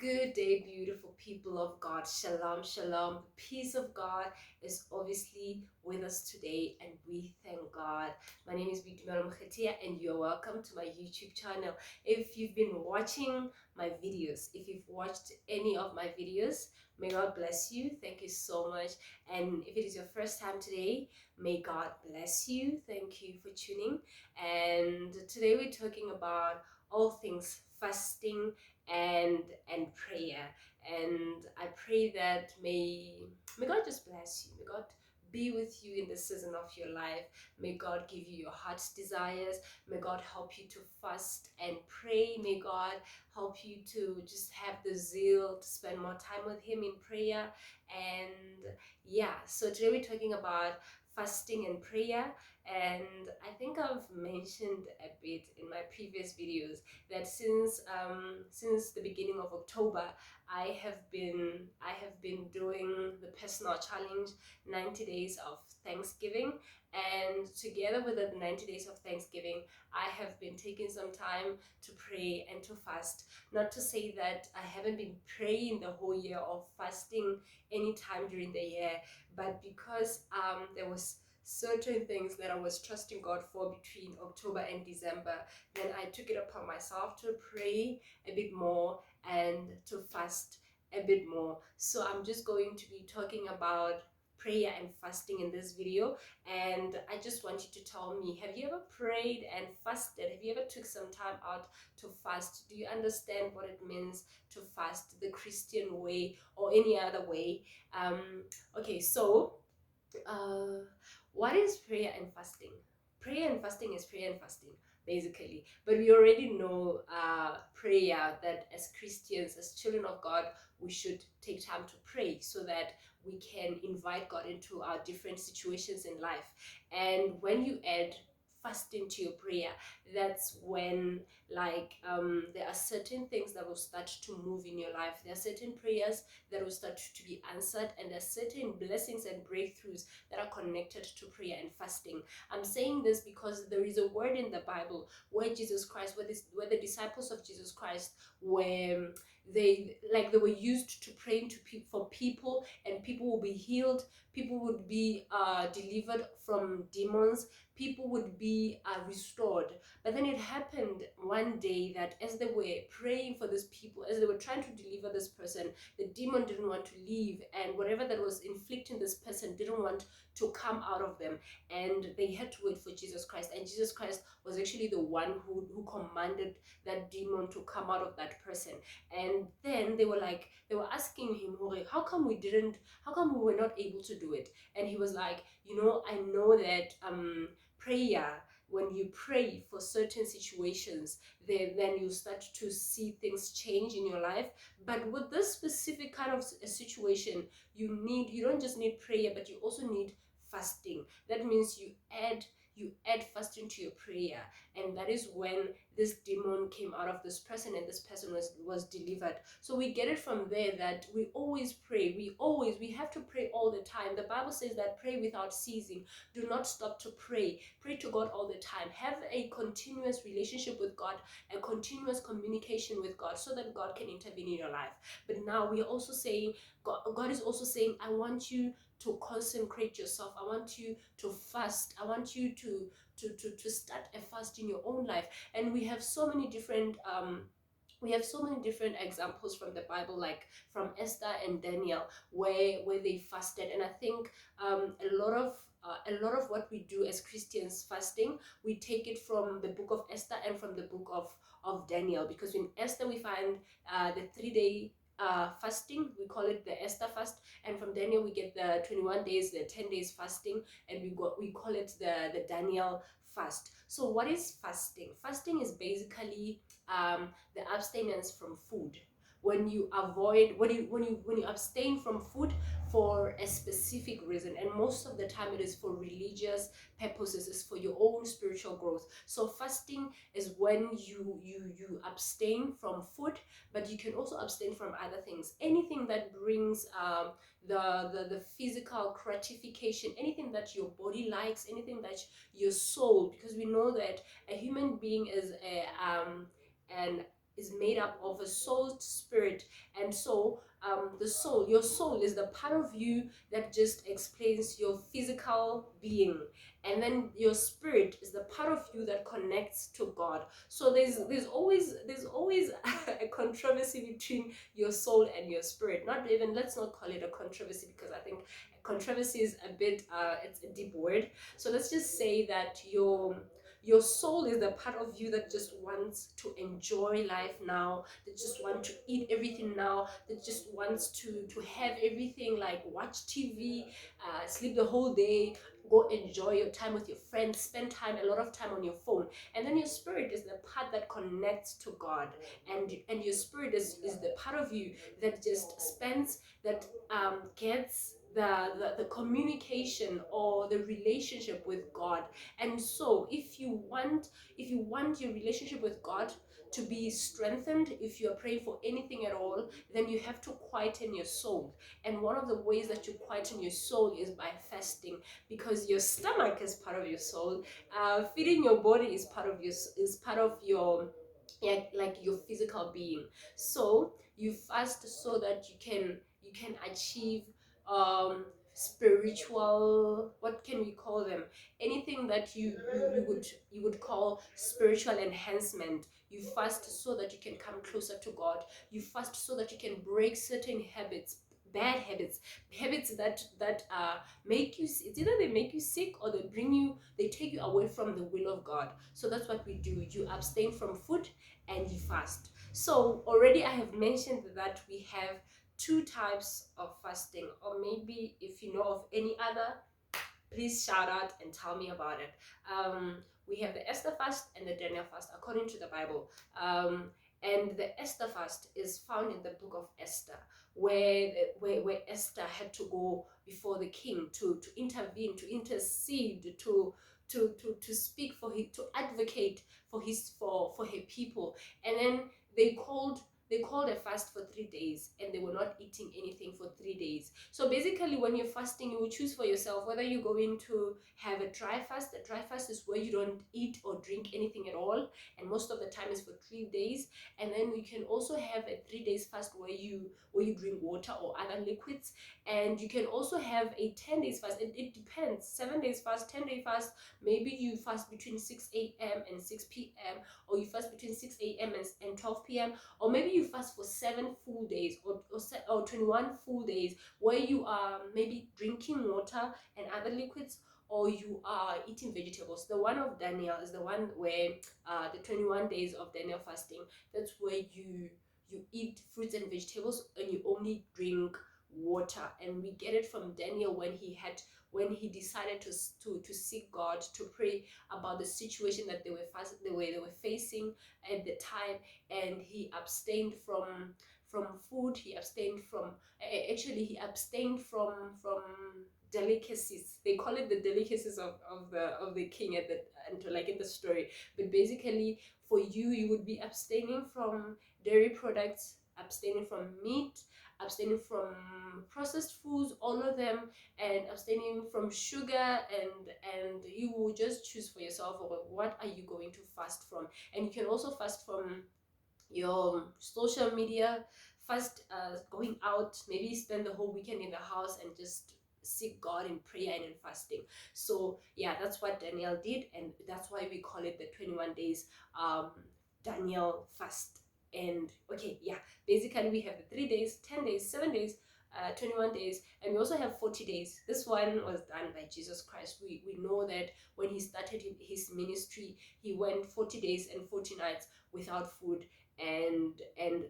Good day, beautiful people of God. Shalom, shalom. The peace of God is obviously with us today, and we thank God. My name is Bitumelo Mkhetia, and you're welcome to my YouTube channel. If you've been watching my videos, if you've watched any of my videos, may God bless you. Thank you so much. And if it is your first time today, may God bless you. Thank you for tuning. And today we're talking about all things fasting and prayer, and I pray that may God just bless you. May God be with you in the season of your life. May God give you your heart's desires. May God help you to fast and pray. May God help you to just have the zeal to spend more time with him in prayer. And yeah, so today we're talking about fasting and prayer. And I think I've mentioned a bit in my previous videos that since the beginning of October, I have been doing the personal challenge 90 days of Thanksgiving, and together with the 90 days of Thanksgiving, I have been taking some time to pray and to fast. Not to say that I haven't been praying the whole year or fasting any time during the year, but because there was certain things that I was trusting God for between October and December, then I took it upon myself to pray a bit more and to fast a bit more. So I'm just going to be talking about prayer and fasting in this video, and I just want you to tell me, have you ever prayed and fasted? Have you ever took some time out to fast? Do you understand what it means to fast the Christian way or any other way? Okay, so uh, what is prayer and fasting? Prayer and fasting is prayer and fasting, basically. But we already know prayer, that as Christians, as children of God, we should take time to pray so that we can invite God into our different situations in life. And when you add fasting to your prayer, that's when there are certain things that will start to move in your life. There are certain prayers that will start to be answered, and there are certain blessings and breakthroughs that are connected to prayer and fasting. I'm saying this because there is a word in the Bible where Jesus Christ, where the disciples of Jesus Christ were, they were used to praying for people, and people will be healed, people would be delivered from demons, people would be restored. But then it happened one day that as they were praying for these people, as they were trying to deliver this person, the demon didn't want to leave, and whatever that was inflicting this person didn't want to come out of them, and they had to wait for Jesus Christ. And Jesus Christ was actually the one who commanded that demon to come out of that person. And then they were asking him, how come we were not able to do it? And he was like, I know that prayer, when you pray for certain situations, then you start to see things change in your life. But with this specific kind of a situation, you don't just need prayer, but you also need fasting. That means you add fasting to your prayer, and that is when this demon came out of this person, and this person was delivered. So we get it from there that we always pray. We have to pray all the time. The Bible says that pray without ceasing. Do not stop to pray. Pray to God all the time. Have a continuous relationship with God, a continuous communication with God, so that God can intervene in your life. But now we are also saying, God is also saying, I want you to consecrate yourself. I want you to fast. I want you to start a fast in your own life. And we have so many different examples from the Bible, like from Esther and Daniel, where they fasted. And I think a lot of what we do as Christians fasting, we take it from the book of Esther and from the book of Daniel, because in Esther we find the 3-day fasting. We call it the Esther fast, and from Daniel we get the 21 days, the 10 days fasting, and we call it the Daniel fast. So what is fasting? Fasting is basically the abstinence from food. When you abstain from food for a specific reason, and most of the time it is for religious purposes, it's for your own spiritual growth. So fasting is when you abstain from food, but you can also abstain from other things, anything that brings the physical gratification, anything that your body likes, anything that your soul, because we know that a human being is made up of a soul, spirit, And so your soul is the part of you that just explains your physical being, and then your spirit is the part of you that connects to God. So there's always a controversy between your soul and your spirit. Not even, let's not call it a controversy, because I think controversy is a bit it's a deep word. So let's just say that your soul is the part of you that just wants to enjoy life now, that just want to eat everything now, that just wants to have everything, like watch TV, sleep the whole day, go enjoy your time with your friends, spend a lot of time on your phone. And then your spirit is the part that connects to God, and your spirit is the part of you that just spends, that gets the communication or the relationship with God. And so if you want your relationship with God to be strengthened, if you're praying for anything at all, then you have to quieten your soul. And one of the ways that you quieten your soul is by fasting, because your stomach is part of your soul. Feeding your body is part of your yeah, like your physical being. So you fast so that you can achieve spiritual, what can we call them, anything that you would call spiritual enhancement. You fast so that you can come closer to God. You fast so that you can break certain habits, bad habits, habits that make you, it's either they make you sick or they take you away from the will of God. So that's what we do. You abstain from food and you fast. So already I have mentioned that we have two types of fasting, or maybe if you know of any other, please shout out and tell me about it. We have the Esther fast and the Daniel fast according to the Bible. And the Esther fast is found in the book of Esther, where Esther had to go before the king to intervene, to intercede, to speak for him, to advocate for her people. And then they called they called a fast for 3 days, and they were not eating anything for 3 days. So basically, when you're fasting, you will choose for yourself whether you're going to have a dry fast. A dry fast is where you don't eat or drink anything at all, and most of the time is for 3 days. And then you can also have a 3 days fast where you drink water or other liquids. And you can also have a 10 days fast. It depends. 7 days fast, 10-day fast. Maybe you fast between 6 a.m. and 6 p.m., or you fast between 6 a.m. and 12 p.m., or maybe you fast for 7 full days, or 21 full days, where you are maybe drinking water and other liquids, or you are eating vegetables. The one of Daniel is the one where the 21 days of Daniel fasting, that's where you eat fruits and vegetables and you only drink water. And we get it from Daniel when he decided to seek God, to pray about the situation that they were facing at the time. And he abstained from food. He abstained from he abstained from delicacies. They call it the delicacies of the king at the, and like in the story. But basically, for you would be abstaining from dairy products, abstaining from meat, abstaining from processed foods, all of them, and abstaining from sugar. And you will just choose for yourself, what are you going to fast from. And you can also fast from your social media, fast going out, maybe spend the whole weekend in the house and just seek God in prayer and in fasting. So yeah, that's what Daniel did, and that's why we call it the 21 days Daniel fast. And okay, yeah, basically we have the 3 days, 10 days, 7 days, 21 days, and we also have 40 days. This one was done by Jesus Christ. We know that when he started his ministry, he went 40 days and 40 nights without food. And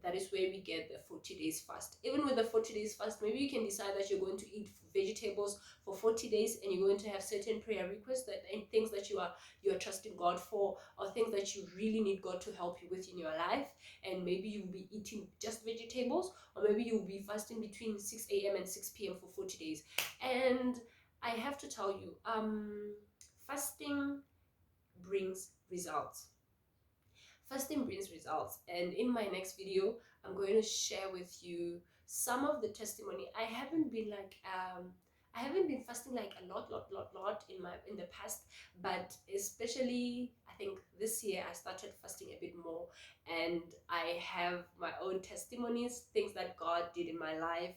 that is where we get the 40 days fast. Even with the 40 days fast, maybe you can decide that you're going to eat vegetables for 40 days, and you're going to have certain prayer requests and things that you are trusting God for, or things that you really need God to help you with in your life. And maybe you'll be eating just vegetables, or maybe you'll be fasting between 6 a.m. and 6 p.m. for 40 days. And I have to tell you, fasting brings results. Fasting brings results. And in my next video, I'm going to share with you some of the testimony. I haven't been like I haven't been fasting like a lot in the past, but especially I think this year I started fasting a bit more, and I have my own testimonies, things that God did in my life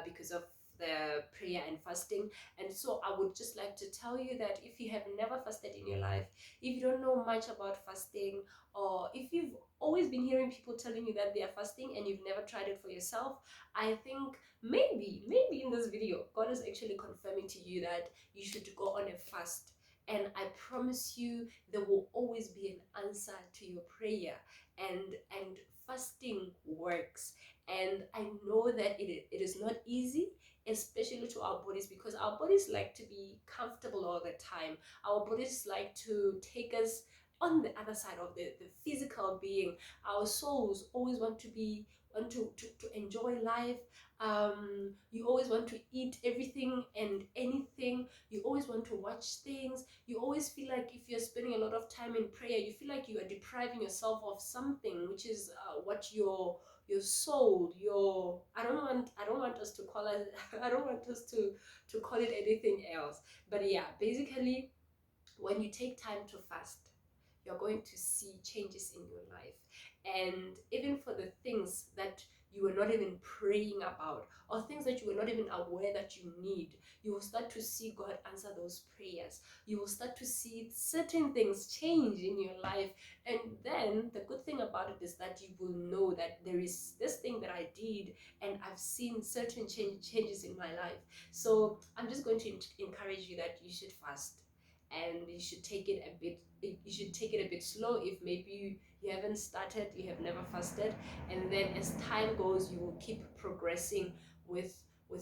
because of the prayer and fasting. And so I would just like to tell you that if you have never fasted in your life, if you don't know much about fasting, or if you've always been hearing people telling you that they are fasting and you've never tried it for yourself, I think maybe in this video God is actually confirming to you that you should go on a fast. And I promise you there will always be an answer to your prayer. And fasting works. And I know that it is not easy, especially to our bodies, because our bodies like to be comfortable all the time. Our bodies like to take us on the other side of the physical being. Our souls always want to be want to enjoy life. You always want to eat everything and anything. You always want to watch things. You always feel like if you're spending a lot of time in prayer, you feel like you are depriving yourself of something, which is what your soul, your I don't want us to call it I don't want us to call it anything else. But yeah, basically, when you take time to fast, you're going to see changes in your life. And even for the things that you were not even praying about, or things that you were not even aware that you need, you will start to see God answer those prayers. You will start to see certain things change in your life. And then the good thing about it is that you will know that there is this thing that I did and I've seen certain changes in my life. So I'm just going to encourage you that you should fast, and you should take it a bit slow. If maybe you haven't started, you have never fasted, and then as time goes you will keep progressing with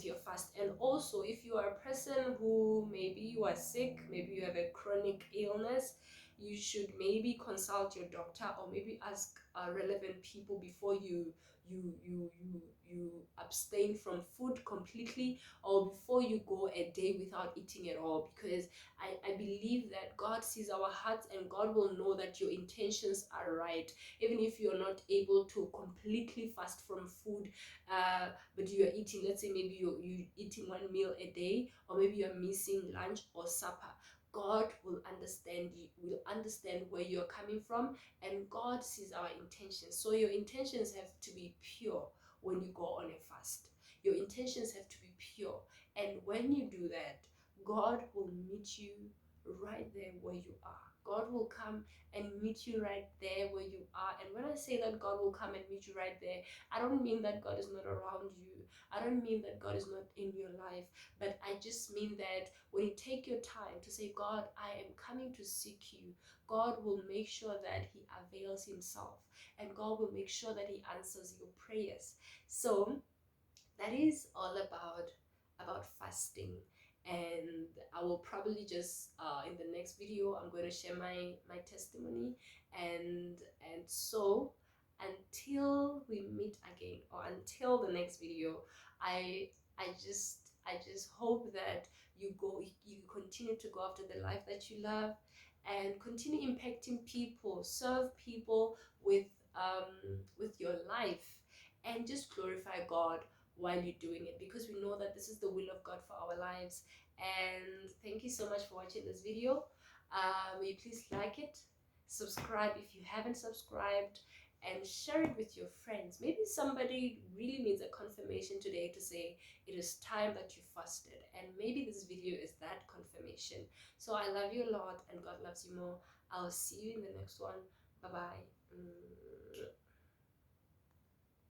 your fast. And also, if you are a person who maybe you are sick, maybe you have a chronic illness, you should maybe consult your doctor, or maybe ask relevant people before you abstain from food completely, or before you go a day without eating at all. Because I believe that God sees our hearts, and God will know that your intentions are right. Even if you're not able to completely fast from food, but you are eating, let's say maybe you're eating one meal a day, or maybe you're missing lunch or supper, God will understand where you're coming from, and God sees our intentions. So your intentions have to be pure when you go on a fast. Your intentions have to be pure. And when you do that, God will meet you right there where you are. God will come and meet you right there where you are. And when I say that God will come and meet you right there, I don't mean that God is not around you. I don't mean that God is not in your life. But I just mean that when you take your time to say, God, I am coming to seek you, God will make sure that He avails Himself. And God will make sure that He answers your prayers. So that is all about fasting. And I will probably just in the next video I'm going to share my testimony. And so until we meet again, or until the next video, i I just hope that you continue to go after the life that you love, and continue impacting people, serve people with your life, and just glorify God while you're doing it, because we know that this is the will of God for our lives. And thank you so much for watching this video. Will you please like it, subscribe if you haven't subscribed, and share it with your friends. Maybe somebody really needs a confirmation today to say it is time that you fasted, and maybe this video is that confirmation. So I love you a lot, and God loves you more. I'll see you in the next one. Bye bye.